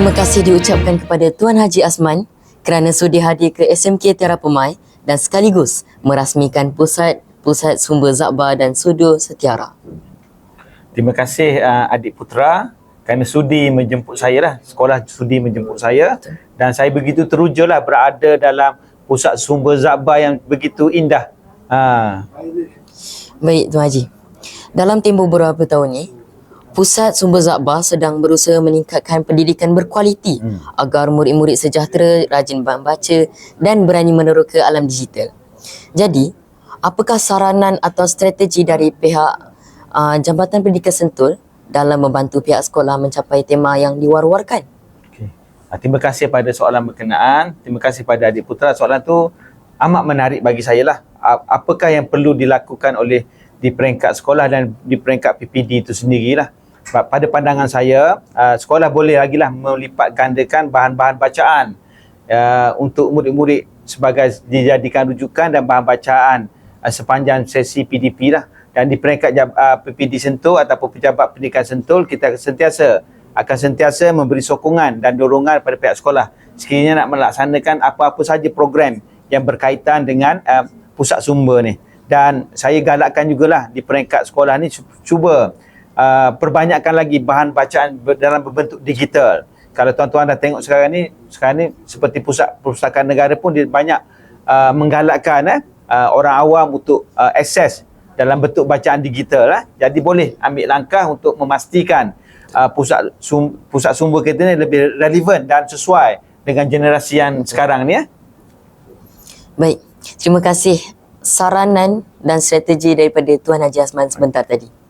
Terima kasih diucapkan kepada Tuan Haji Azman kerana sudi hadir ke SMK Tiara Pemai dan sekaligus merasmikan Pusat Sumber Zakbar dan Sudu Setiara. Terima kasih adik Putra kerana sudi menjemput saya lah. Sekolah sudi menjemput saya dan saya begitu teruja lah berada dalam Pusat Sumber Zakbar yang begitu indah. Baik Tuan Haji. Dalam tempoh beberapa tahun ni, Pusat Sumber Zakbar sedang berusaha meningkatkan pendidikan berkualiti agar murid-murid sejahtera, rajin membaca dan berani meneroka alam digital. Jadi, apakah saranan atau strategi dari pihak Jambatan Pendidikan Sentul dalam membantu pihak sekolah mencapai tema yang diwar-warkan? Okay. Terima kasih pada soalan berkenaan. Terima kasih pada adik Putra. Soalan tu amat menarik bagi saya lah. Apakah yang perlu dilakukan oleh di peringkat sekolah dan di peringkat PPD itu sendirilah. Pada pandangan saya, sekolah boleh lagi lah melipat gandakan bahan-bahan bacaan untuk murid-murid sebagai dijadikan rujukan dan bahan bacaan sepanjang sesi PDP lah. Dan di peringkat PPD Sentul ataupun Pejabat Pendidikan Sentul, kita akan sentiasa memberi sokongan dan dorongan pada pihak sekolah sekiranya nak melaksanakan apa-apa saja program yang berkaitan dengan pusat sumber ni. Dan saya galakkan jugalah di peringkat sekolah ni cuba perbanyakkan lagi bahan bacaan dalam berbentuk digital. Kalau tuan-tuan dah tengok sekarang ni seperti Pusat Perpustakaan Negara pun dia banyak menggalakkan orang awam untuk akses dalam bentuk bacaan digital lah. Jadi boleh ambil langkah untuk memastikan pusat sumber kita ni lebih relevan dan sesuai dengan generasi yang sekarang ni. Baik, terima kasih saranan dan strategi daripada Tuan Haji Azman sebentar tadi.